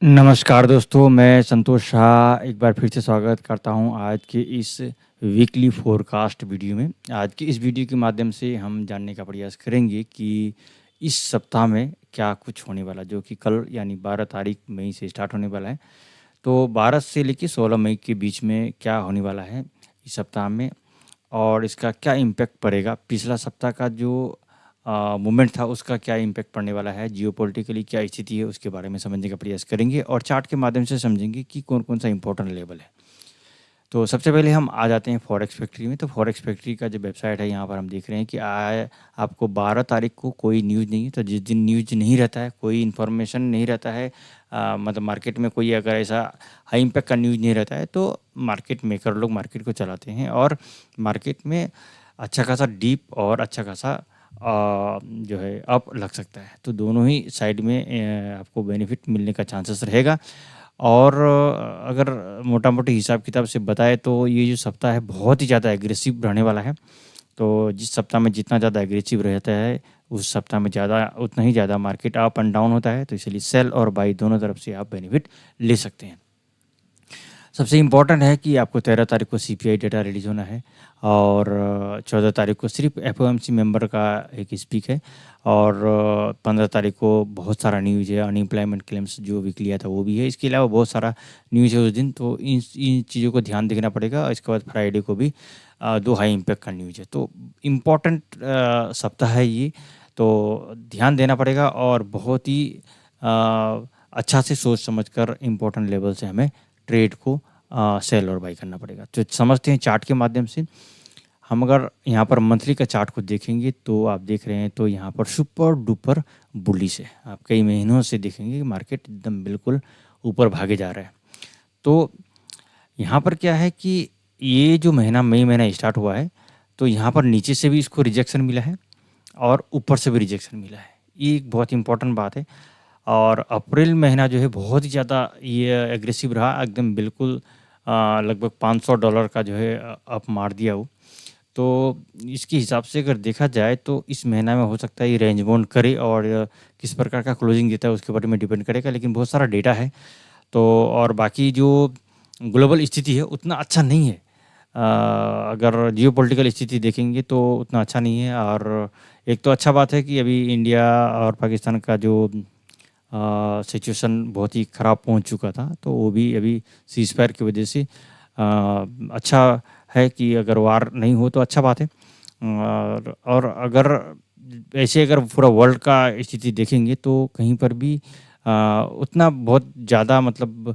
नमस्कार दोस्तों, मैं संतोष शाह एक बार फिर से स्वागत करता हूं आज के इस वीकली फोरकास्ट वीडियो में। आज की इस वीडियो के माध्यम से हम जानने का प्रयास करेंगे कि इस सप्ताह में क्या कुछ होने वाला, जो कि कल यानी 12 तारीख मई से स्टार्ट होने वाला है। तो 12 से लेकर 16 मई के बीच में क्या होने वाला है इस सप्ताह में और इसका क्या इम्पैक्ट पड़ेगा। पिछला सप्ताह का जो मूवमेंट था उसका क्या इम्पैक्ट पड़ने वाला है, जियोपॉलिटिकली क्या स्थिति है, उसके बारे में समझने का प्रयास करेंगे और चार्ट के माध्यम से समझेंगे कि कौन कौन सा इंपॉर्टेंट लेवल है। तो सबसे पहले हम आ जाते हैं फॉरेक्स फैक्ट्री में। तो फॉरेक्स फैक्ट्री का जो वेबसाइट है, यहाँ पर हम देख रहे हैं कि आपको 12 तारीख को कोई न्यूज़ नहीं है। तो जिस दिन न्यूज़ नहीं रहता है, कोई इन्फॉर्मेशन नहीं रहता है, मतलब मार्केट में कोई अगर ऐसा हाई इम्पैक्ट का न्यूज़ नहीं रहता है, तो मार्केट मेकर लोग मार्केट को चलाते हैं और मार्केट में अच्छा खासा डीप और अच्छा खासा जो है अप लग सकता है। तो दोनों ही साइड में आपको बेनिफिट मिलने का चांसेस रहेगा। और अगर मोटा मोटी हिसाब किताब से बताएं तो ये जो सप्ताह है बहुत ही ज़्यादा एग्रेसिव रहने वाला है। तो जिस सप्ताह में जितना ज़्यादा एग्रेसिव रहता है, उस सप्ताह में ज़्यादा उतना ही ज़्यादा मार्केट अप एंड डाउन होता है। तो इसलिए सेल और बाई दोनों तरफ से आप बेनिफिट ले सकते हैं। सबसे इम्पॉर्टेंट है कि आपको 13 तारीख को सीपीआई डेटा रिलीज़ होना है और 14 तारीख को सिर्फ एफओएमसी मेंबर का एक स्पीक है और 15 तारीख को बहुत सारा न्यूज़ है। अनएम्प्लॉयमेंट क्लेम्स जो वीकली आया था वो भी है। इसके अलावा बहुत सारा न्यूज़ है उस दिन, तो इन चीज़ों को ध्यान देखना पड़ेगा। इसके बाद फ्राइडे को भी 2 हाई इम्पैक्ट का न्यूज़ है। तो इम्पॉर्टेंट सप्ताह है ये, तो ध्यान देना पड़ेगा और बहुत ही अच्छा से सोच समझकर इम्पोर्टेंट लेवल से हमें ट्रेड को सेल और बाई करना पड़ेगा। तो समझते हैं चार्ट के माध्यम से। हम अगर यहाँ पर मंथली का चार्ट को देखेंगे तो आप देख रहे हैं, तो यहाँ पर सुपर डुपर बुलिश है। आप कई महीनों से देखेंगे कि मार्केट एकदम बिल्कुल ऊपर भागे जा रहा है। तो यहाँ पर क्या है कि ये जो महीना मई महीना स्टार्ट हुआ है, तो यहाँ पर नीचे से भी इसको रिजेक्शन मिला है और ऊपर से भी रिजेक्शन मिला है। ये एक बहुत इंपॉर्टेंट बात है। और अप्रैल महीना जो है बहुत ही ज़्यादा ये एग्रेसिव रहा, एकदम बिल्कुल लगभग $500 का जो है अप मार दिया वो। तो इसके हिसाब से अगर देखा जाए तो इस महीना में हो सकता है ये रेंज बाउंड करे और किस प्रकार का क्लोजिंग देता है उसके बारे में डिपेंड करेगा, लेकिन बहुत सारा डेटा है। तो और बाकी जो ग्लोबल स्थिति है उतना अच्छा नहीं है। अगर जियोपॉलिटिकल स्थिति देखेंगे तो उतना अच्छा नहीं है। और एक तो अच्छा बात है कि अभी इंडिया और पाकिस्तान का जो सिचुएशन बहुत ही ख़राब पहुंच चुका था, तो वो भी अभी सीज़ फायर की वजह से अच्छा है कि अगर वार नहीं हो तो अच्छा बात है। और अगर ऐसे अगर पूरा वर्ल्ड का स्थिति देखेंगे तो कहीं पर भी उतना बहुत ज़्यादा मतलब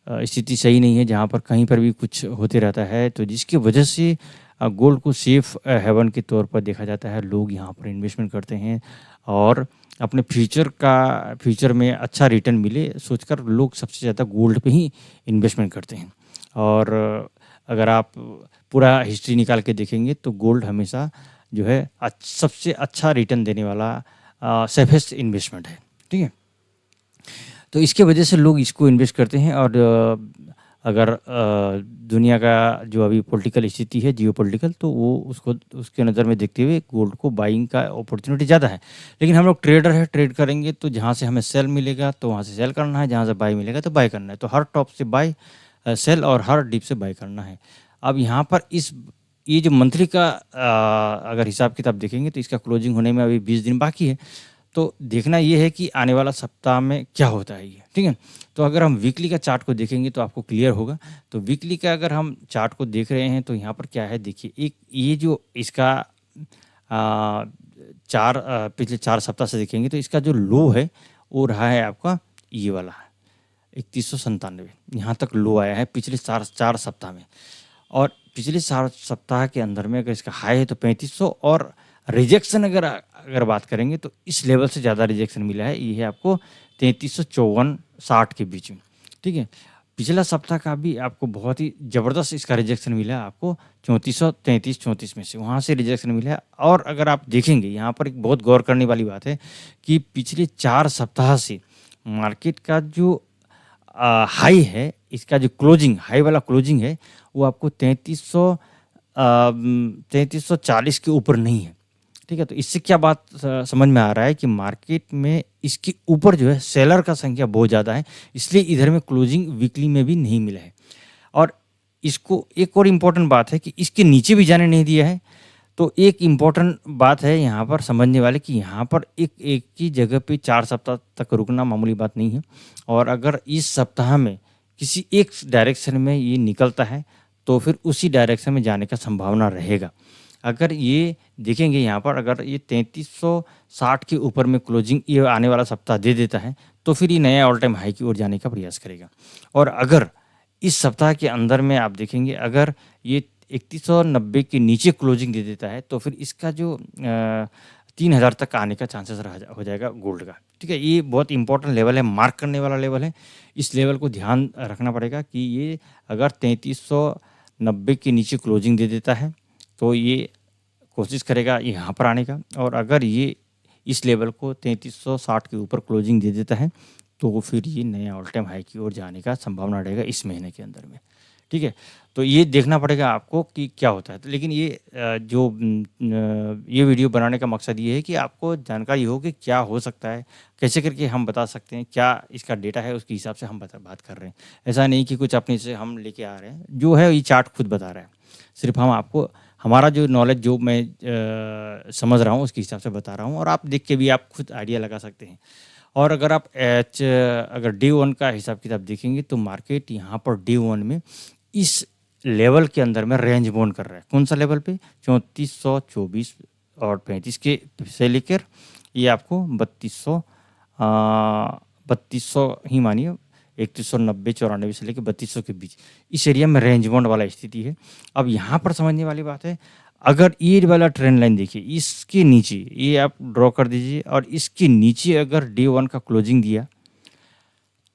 स्थिति सही नहीं है, जहाँ पर कहीं पर भी कुछ होते रहता है। तो जिसकी वजह से गोल्ड को सेफ हेवन के तौर पर देखा जाता है। लोग यहाँ पर इन्वेस्टमेंट करते हैं और अपने फ्यूचर में अच्छा रिटर्न मिले सोचकर लोग सबसे ज़्यादा गोल्ड पे ही इन्वेस्टमेंट करते हैं। और अगर आप पूरा हिस्ट्री निकाल के देखेंगे तो गोल्ड हमेशा जो है सबसे अच्छा रिटर्न देने वाला सेफेस्ट इन्वेस्टमेंट है। ठीक है, तो इसके वजह से लोग इसको इन्वेस्ट करते हैं। और अगर दुनिया का जो अभी पॉलिटिकल स्थिति है जियोपॉलिटिकल, तो वो उसको उसके नज़र में देखते हुए गोल्ड को बाइंग का अपॉर्चुनिटी ज़्यादा है। लेकिन हम लोग ट्रेडर है, ट्रेड करेंगे तो जहाँ से हमें सेल मिलेगा तो वहाँ से सेल करना है, जहाँ से बाई मिलेगा तो बाई करना है। तो हर टॉप से बाई सेल और हर डिप से बाई करना है। अब यहाँ पर ये जो मंथली का अगर हिसाब किताब देखेंगे तो इसका क्लोजिंग होने में अभी 20 दिन बाकी है। तो देखना ये है कि आने वाला सप्ताह में क्या होता है ये। ठीक है, तो अगर हम वीकली का चार्ट को देखेंगे तो आपको क्लियर होगा। तो वीकली का अगर हम चार्ट को देख रहे हैं तो यहाँ पर क्या है, देखिए एक ये जो इसका पिछले 4 सप्ताह से देखेंगे तो इसका जो लो है वो रहा है आपका ये वाला 3197। यहाँ तक लो आया है पिछले चार सप्ताह में। और पिछले 4 सप्ताह के अंदर में अगर इसका हाई है तो 3500, और रिजेक्शन अगर बात करेंगे तो इस लेवल से ज़्यादा रिजेक्शन मिला है। ये है आपको 3354-60 के बीच में। ठीक है, पिछला सप्ताह का भी आपको बहुत ही ज़बरदस्त इसका रिजेक्शन मिला है आपको 3433-34 में से, वहाँ से रिजेक्शन मिला है। और अगर आप देखेंगे यहाँ पर एक बहुत गौर करने वाली बात है कि पिछले 4 सप्ताह से मार्केट का जो हाई है, इसका जो क्लोजिंग हाई वाला क्लोजिंग है वो आपको 3340 के ऊपर नहीं है। ठीक है, तो इससे क्या बात समझ में आ रहा है कि मार्केट में इसके ऊपर जो है सेलर का संख्या बहुत ज़्यादा है, इसलिए इधर में क्लोजिंग वीकली में भी नहीं मिला है। और इसको एक और इम्पोर्टेंट बात है कि इसके नीचे भी जाने नहीं दिया है। तो एक इम्पोर्टेंट बात है यहाँ पर समझने वाले कि यहाँ पर एक ही जगह पे 4 सप्ताह तक रुकना मामूली बात नहीं है। और अगर इस सप्ताह में किसी एक डायरेक्शन में ये निकलता है तो फिर उसी डायरेक्शन में जाने का संभावना रहेगा। अगर ये देखेंगे यहाँ पर, अगर ये 3360 के ऊपर में क्लोजिंग ये आने वाला सप्ताह दे देता है तो फिर ये नया ऑल टाइम हाई की ओर जाने का प्रयास करेगा। और अगर इस सप्ताह के अंदर में आप देखेंगे, अगर ये 3190 के नीचे क्लोजिंग दे देता है तो फिर इसका जो 3000 तक आने का चांसेस हो जाएगा गोल्ड का। ठीक है, ये बहुत इंपॉर्टेंट लेवल है, मार्क करने वाला लेवल है। इस लेवल को ध्यान रखना पड़ेगा कि ये अगर 3390 के नीचे क्लोजिंग दे देता है तो ये कोशिश करेगा यहाँ पर आने का। और अगर ये इस लेवल को 3360 के ऊपर क्लोजिंग दे देता है तो फिर ये नया ऑल टाइम हाई की ओर जाने का संभावना रहेगा इस महीने के अंदर में। ठीक है, तो ये देखना पड़ेगा आपको कि क्या होता है। तो लेकिन ये ये वीडियो बनाने का मकसद ये है कि आपको जानकारी हो कि क्या हो सकता है, कैसे करके हम बता सकते हैं, क्या इसका डेटा है उसके हिसाब से हम बात कर रहे हैं। ऐसा नहीं कि कुछ अपने से हम लेके आ रहे हैं, जो है ये चार्ट खुद बता रहा है। सिर्फ हम आपको हमारा जो नॉलेज जो मैं समझ रहा हूँ उसके हिसाब से बता रहा हूँ, और आप देख के भी आप खुद आइडिया लगा सकते हैं। और अगर आप अगर डे 1 का हिसाब किताब देखेंगे तो मार्केट यहाँ पर डे 1 में इस लेवल के अंदर में रेंज बाउंड कर रहा है। कौन सा लेवल पे? 3424 और 35 के से लेकर ये आपको 3200 ही मानिए, 3190 94 से लेकर 3200 के बीच इस एरिया में रेंज बाउंड वाला स्थिति है। अब यहाँ पर समझने वाली बात है, अगर ये वाला ट्रेंड लाइन देखिए, इसके नीचे ये आप ड्रॉ कर दीजिए और इसके नीचे अगर डे 1 का क्लोजिंग दिया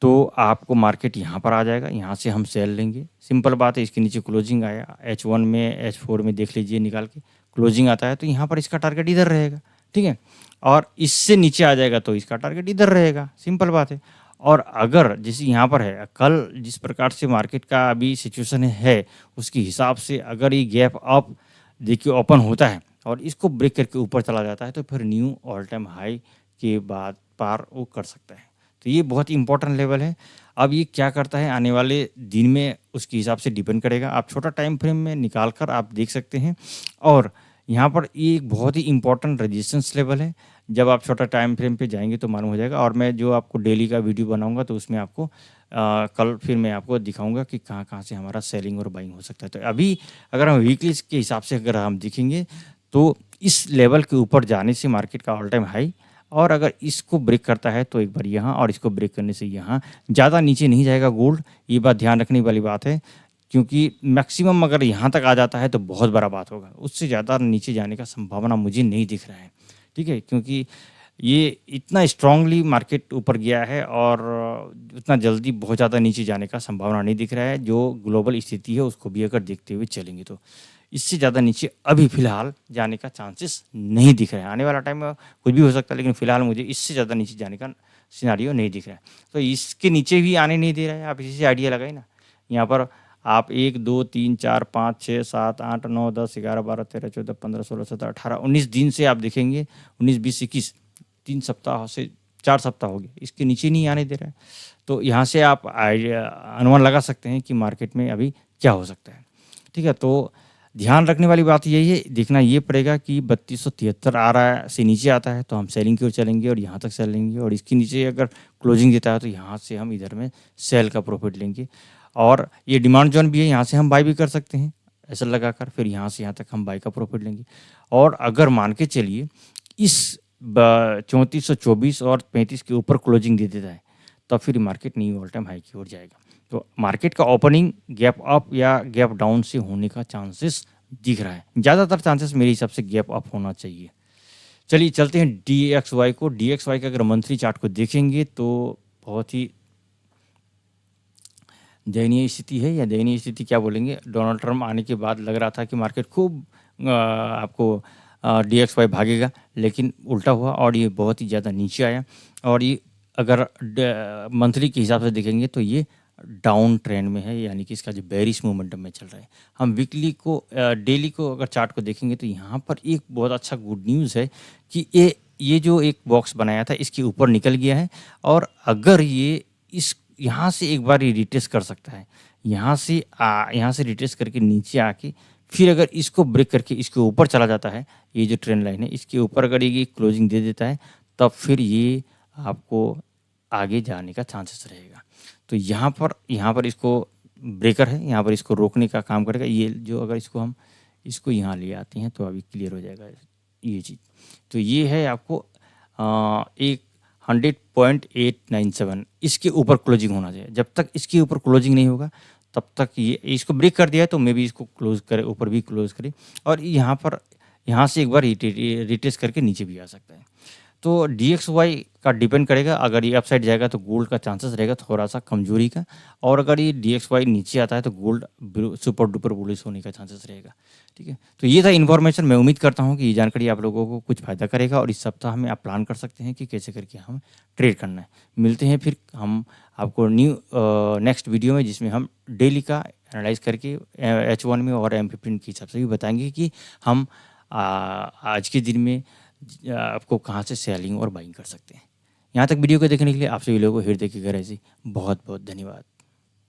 तो आपको मार्केट यहाँ पर आ जाएगा, यहाँ से हम सेल लेंगे। सिंपल बात है, इसके नीचे क्लोजिंग आया H1 में, H4 में देख लीजिए निकाल के क्लोजिंग आता है तो यहाँ पर इसका टारगेट इधर रहेगा। ठीक है, और इससे नीचे आ जाएगा तो इसका टारगेट इधर रहेगा, सिंपल बात है। और अगर जैसे यहाँ पर है, कल जिस प्रकार से मार्केट का अभी सिचुएशन है उसके हिसाब से अगर ये गैप अप देखिए ओपन होता है और इसको ब्रेक करके ऊपर चला जाता है तो फिर न्यू ऑल टाइम हाई के बाद पार वो कर सकता है। तो ये बहुत इंपॉर्टेंट लेवल है। अब ये क्या करता है आने वाले दिन में उसके हिसाब से डिपेंड करेगा। आप छोटा टाइम फ्रेम में निकाल कर आप देख सकते हैं। और यहाँ पर ये एक बहुत ही इंपॉर्टेंट रेजिस्टेंस लेवल है, जब आप छोटा टाइम फ्रेम पे जाएंगे तो मालूम हो जाएगा। और मैं जो आपको डेली का वीडियो बनाऊंगा तो उसमें आपको कल फिर मैं आपको दिखाऊंगा कि कहाँ कहाँ से हमारा सेलिंग और बाइंग हो सकता है। तो अभी अगर हम वीकली के हिसाब से अगर हम देखेंगे तो इस लेवल के ऊपर जाने से मार्केट का ऑल टाइम हाई, और अगर इसको ब्रेक करता है तो एक बार यहाँ, और इसको ब्रेक करने से यहाँ, ज़्यादा नीचे नहीं जाएगा गोल्ड। ये बात ध्यान रखने वाली बात है, क्योंकि मैक्सिमम अगर यहाँ तक आ जाता है तो बहुत बड़ा बात होगा, उससे ज़्यादा नीचे जाने का संभावना मुझे नहीं दिख रहा है। ठीक है, क्योंकि ये इतना स्ट्रांगली मार्केट ऊपर गया है और उतना जल्दी बहुत ज़्यादा नीचे जाने का संभावना नहीं दिख रहा है। जो ग्लोबल स्थिति है उसको भी अगर देखते हुए चलेंगे तो इससे ज़्यादा नीचे अभी फ़िलहाल जाने का चांसेस नहीं दिख रहा है। आने वाला टाइम में कुछ भी हो सकता है, लेकिन फ़िलहाल मुझे इससे ज़्यादा नीचे जाने का सिनारियो नहीं दिख रहा है। तो इसके नीचे भी आने नहीं दे रहा है। आप इसी से आइडिया लगाए ना, यहाँ पर आप 1 2 3 4 5 6 7 8 9 10 11 12 13 14 15 16 17 18 19 दिन से आप देखेंगे, 19 20 21 3 सप्ताह से 4 सप्ताह हो गए, इसके नीचे नहीं आने दे रहा है। तो यहाँ से आप अनुमान लगा सकते हैं कि मार्केट में अभी क्या हो सकता है। ठीक है, तो ध्यान रखने वाली बात यही है, देखना ये पड़ेगा कि 3273 आ रहा है से नीचे आता है तो हम सेलिंग की ओर चलेंगे और यहाँ तक सेल लेंगे, और इसके नीचे अगर क्लोजिंग देता है तो यहाँ से हम इधर में सेल का प्रॉफिट लेंगे। और ये डिमांड जोन भी है, यहाँ से हम बाई भी कर सकते हैं ऐसा लगाकर, फिर यहाँ से यहाँ तक हम बाई का प्रॉफिट लेंगे। और अगर मान के चलिए इस 3424 और 35 के ऊपर क्लोजिंग दे देता है तो फिर market knew all time high की ओर जाएगा। तो मार्केट का ओपनिंग गैप अप या गैप डाउन से होने का चांसेस दिख रहा है। ज़्यादातर चांसेस मेरे हिसाब से गैप अप होना चाहिए। चलिए चलते हैं DXY को। DXY का अगर मंथली चार्ट को देखेंगे तो बहुत ही दयनीय स्थिति है, या दयनीय स्थिति क्या बोलेंगे, डोनाल्ड ट्रम्प आने के बाद लग रहा था कि मार्केट खूब आपको DXY भागेगा, लेकिन उल्टा हुआ और ये बहुत ही ज़्यादा नीचे आया। और ये अगर मंथली के हिसाब से देखेंगे तो ये डाउन ट्रेंड में है, यानी कि इसका जो बेरिश मोमेंटम में चल रहा है। हम वीकली को डेली को अगर चार्ट को देखेंगे तो यहाँ पर एक बहुत अच्छा गुड न्यूज़ है कि ये जो एक बॉक्स बनाया था इसके ऊपर निकल गया है, और अगर ये इस यहाँ से एक बार ये रिट्रेस कर सकता है, यहाँ से रिट्रेस करके नीचे आके फिर अगर इसको ब्रेक करके इसके ऊपर चला जाता है, ये जो ट्रेंड लाइन है इसके ऊपर अगर ये क्लोजिंग दे देता है, तब फिर ये आपको आगे जाने का चांसेस रहेगा। तो यहाँ पर इसको ब्रेकर है, यहाँ पर इसको रोकने का काम करेगा। ये जो अगर इसको यहाँ ले आते हैं तो अभी क्लियर हो जाएगा ये चीज़। तो ये है आपको एक 100.897 इसके ऊपर क्लोजिंग होना चाहिए। जब तक इसके ऊपर क्लोजिंग नहीं होगा तब तक ये इसको ब्रेक कर दिया है, तो मे बी इसको क्लोज करे, ऊपर भी क्लोज करे, और यहाँ से एक बार रिट्रेस करके नीचे भी आ सकता है। तो DXY का डिपेंड करेगा। अगर ये अपसाइड जाएगा तो गोल्ड का चांसेस रहेगा थोड़ा सा कमजोरी का, और अगर ये DXY नीचे आता है तो गोल्ड सुपर डुपर बुलिश होने का चांसेस रहेगा। ठीक है, तो ये था इन्फॉर्मेशन। मैं उम्मीद करता हूँ कि ये जानकारी आप लोगों को कुछ फ़ायदा करेगा, और इस सप्ताह में आप प्लान कर सकते हैं कि कैसे करके हम ट्रेड करना है। मिलते हैं फिर हम आपको नेक्स्ट वीडियो में, जिसमें हम डेली का एनालाइज करके H1 में और M15 के हिसाब से भी बताएंगे कि हम आज के दिन में आपको कहाँ से सेलिंग और बाइंग कर सकते हैं। यहाँ तक वीडियो को देखने के लिए आप सभी लोगों को हृदय की गहराई से बहुत बहुत धन्यवाद।